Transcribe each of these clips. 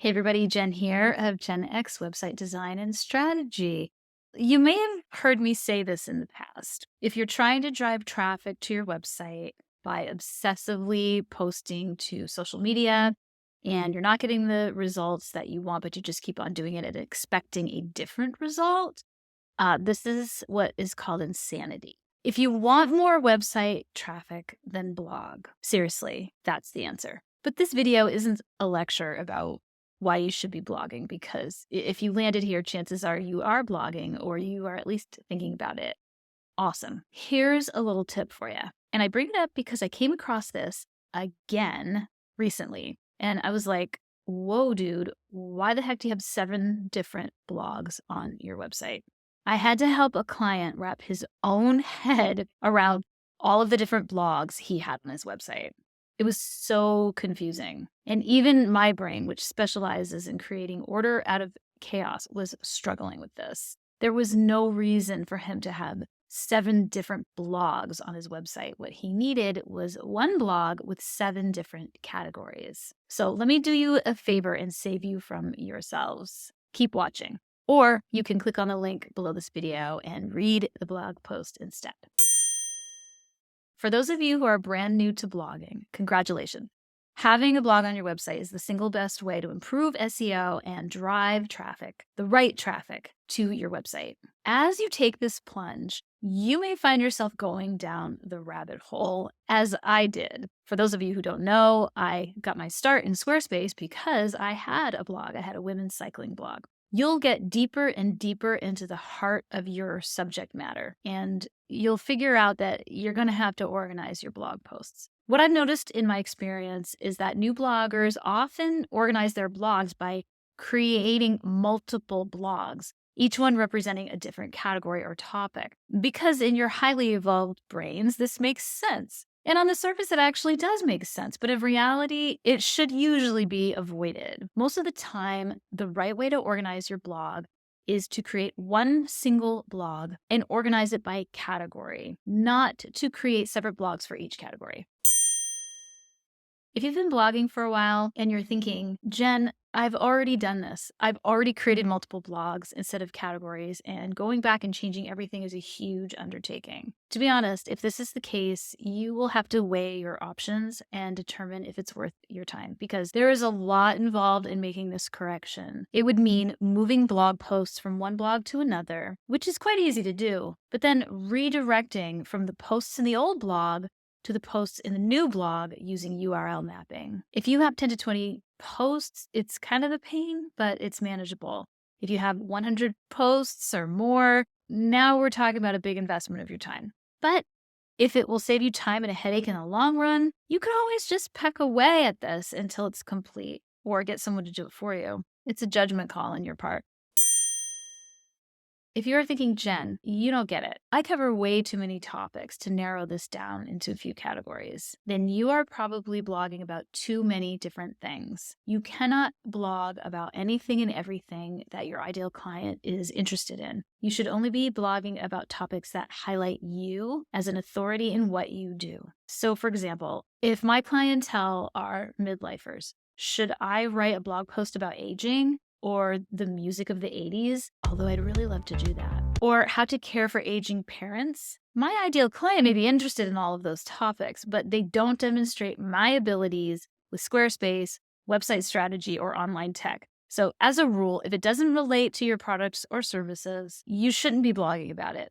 Hey everybody, Jen here of Gen X Website Design and Strategy. You may have heard me say this in the past. If you're trying to drive traffic to your website by obsessively posting to social media and you're not getting the results that you want, but you just keep on doing it and expecting a different result, this is what is called insanity. If you want more website traffic, then blog. Seriously, that's the answer. But this video isn't a lecture about why you should be blogging, because if you landed here, chances are you are blogging or you are at least thinking about it. Awesome. Here's a little tip for you. And I bring it up because I came across this again recently. And I was like, whoa, dude, why the heck do you have 7 different blogs on your website? I had to help a client wrap his own head around all of the different blogs he had on his website. It was so confusing. And even my brain, which specializes in creating order out of chaos, was struggling with this. There was no reason for him to have 7 different blogs on his website. What he needed was one blog with 7 different categories. So let me do you a favor and save you from yourselves. Keep watching. Or you can click on the link below this video and read the blog post instead. For those of you who are brand new to blogging, congratulations. Having a blog on your website is the single best way to improve SEO and drive traffic, the right traffic, to your website. As you take this plunge, you may find yourself going down the rabbit hole, as I did. For those of you who don't know, I got my start in Squarespace because I had a blog. I had a women's cycling blog. You'll get deeper and deeper into the heart of your subject matter, and you'll figure out that you're going to have to organize your blog posts. What I've noticed in my experience is that new bloggers often organize their blogs by creating multiple blogs, each one representing a different category or topic. Because in your highly evolved brains, this makes sense. And on the surface, it actually does make sense, but in reality, it should usually be avoided. Most of the time, the right way to organize your blog is to create one single blog and organize it by category, not to create separate blogs for each category. If you've been blogging for a while and you're thinking, Jen, I've already done this. I've already created multiple blogs instead of categories, and going back and changing everything is a huge undertaking. To be honest, if this is the case, you will have to weigh your options and determine if it's worth your time, because there is a lot involved in making this correction. It would mean moving blog posts from one blog to another, which is quite easy to do, but then redirecting from the posts in the old blog to the posts in the new blog using URL mapping. If you have 10 to 20 posts, it's kind of a pain, but it's manageable. If you have 100 posts or more, now we're talking about a big investment of your time. But if it will save you time and a headache in the long run, you can always just peck away at this until it's complete, or get someone to do it for you. It's a judgment call on your part. If you're thinking, Jen, you don't get it, I cover way too many topics to narrow this down into a few categories, then you are probably blogging about too many different things. You cannot blog about anything and everything that your ideal client is interested in. You should only be blogging about topics that highlight you as an authority in what you do. So for example, if my clientele are midlifers, should I write a blog post about aging? Or the music of the 80s, although I'd really love to do that. Or how to care for aging parents. My ideal client may be interested in all of those topics, but they don't demonstrate my abilities with Squarespace, website strategy, or online tech. So as a rule, if it doesn't relate to your products or services, you shouldn't be blogging about it.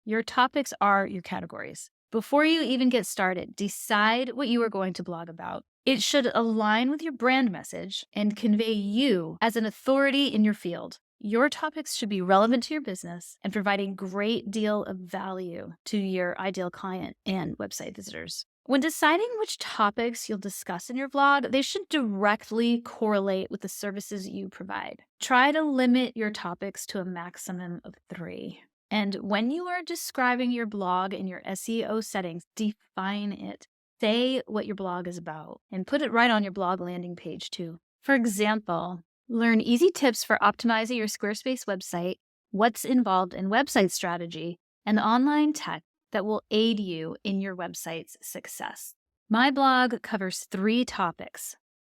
Your topics are your categories. Before you even get started, decide what you are going to blog about. It should align with your brand message and convey you as an authority in your field. Your topics should be relevant to your business and provide a great deal of value to your ideal client and website visitors. When deciding which topics you'll discuss in your blog, they should directly correlate with the services you provide. Try to limit your topics to a maximum of 3. And when you are describing your blog in your SEO settings, define it. Say what your blog is about and put it right on your blog landing page too. For example, learn easy tips for optimizing your Squarespace website, what's involved in website strategy, and online tech that will aid you in your website's success. My blog covers 3 topics: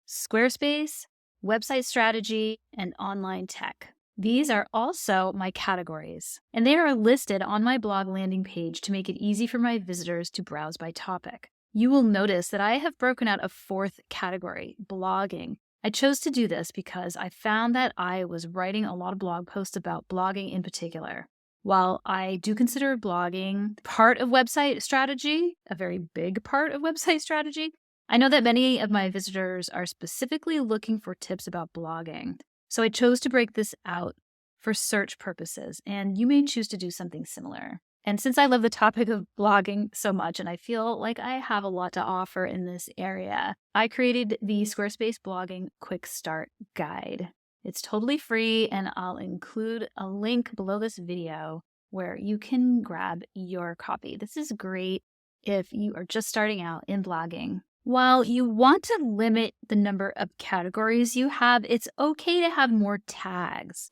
Squarespace, website strategy, and online tech. These are also my categories, and they are listed on my blog landing page to make it easy for my visitors to browse by topic. You will notice that I have broken out a fourth category, blogging. I chose to do this because I found that I was writing a lot of blog posts about blogging in particular. While I do consider blogging part of website strategy, a very big part of website strategy, I know that many of my visitors are specifically looking for tips about blogging. So I chose to break this out for search purposes, and you may choose to do something similar. And since I love the topic of blogging so much and I feel like I have a lot to offer in this area, I created the Squarespace Blogging Quickstart Guide. It's totally free, and I'll include a link below this video where you can grab your copy. This is great if you are just starting out in blogging. While you want to limit the number of categories you have, it's okay to have more tags.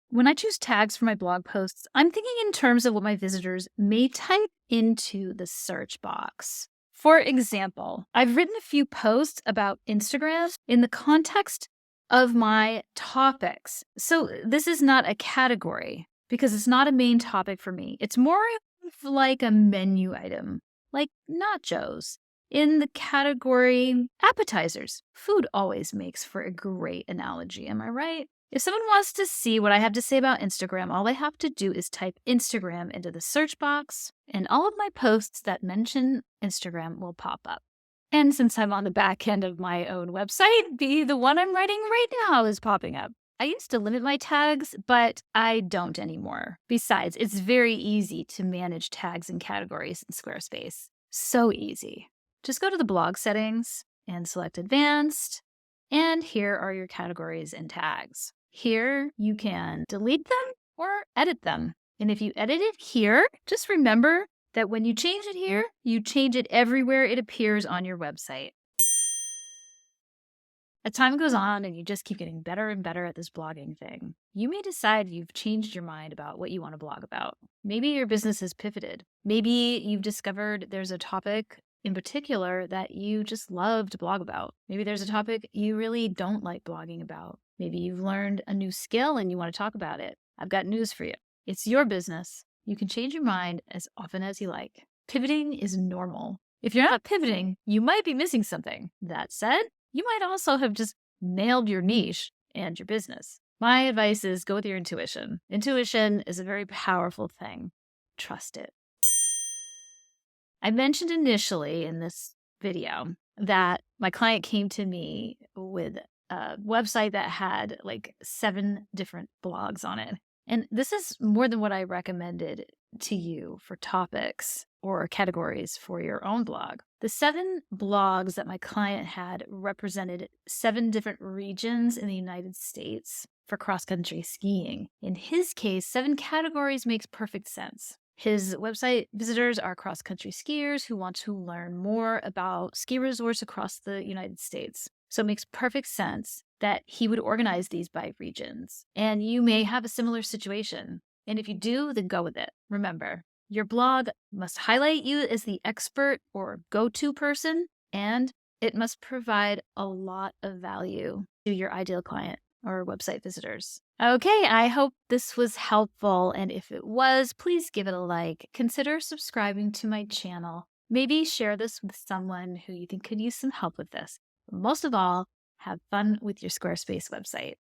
When I choose tags for my blog posts, I'm thinking in terms of what my visitors may type into the search box. For example, I've written a few posts about Instagram in the context of my topics. So this is not a category because it's not a main topic for me. It's more of like a menu item, like nachos. In the category appetizers, food always makes for a great analogy, am I right? If someone wants to see what I have to say about Instagram, all they have to do is type Instagram into the search box, and all of my posts that mention Instagram will pop up. And since I'm on the back end of my own website, the one I'm writing right now is popping up. I used to limit my tags, but I don't anymore. Besides, it's very easy to manage tags and categories in Squarespace. So easy. Just go to the blog settings and select Advanced, and here are your categories and tags. Here you can delete them or edit them. And if you edit it here, just remember that when you change it here, you change it everywhere it appears on your website. As time goes on and you just keep getting better and better at this blogging thing, you may decide you've changed your mind about what you want to blog about. Maybe your business has pivoted. Maybe you've discovered there's a topic in particular that you just love to blog about. Maybe there's a topic you really don't like blogging about. Maybe you've learned a new skill and you want to talk about it. I've got news for you. It's your business. You can change your mind as often as you like. Pivoting is normal. If you're not pivoting, you might be missing something. That said, you might also have just nailed your niche and your business. My advice is go with your intuition. Intuition is a very powerful thing. Trust it. I mentioned initially in this video that my client came to me with a website that had like 7 different blogs on it. And this is more than what I recommended to you for topics or categories for your own blog. The 7 blogs that my client had represented 7 different regions in the United States for cross-country skiing. In his case, 7 categories makes perfect sense. His website visitors are cross-country skiers who want to learn more about ski resorts across the United States. So it makes perfect sense that he would organize these by regions. And you may have a similar situation. And if you do, then go with it. Remember, your blog must highlight you as the expert or go-to person, and it must provide a lot of value to your ideal client or website visitors. Okay, I hope this was helpful, and if it was, please give it a like. Consider subscribing to my channel. Maybe share this with someone who you think could use some help with this. But most of all, have fun with your Squarespace website.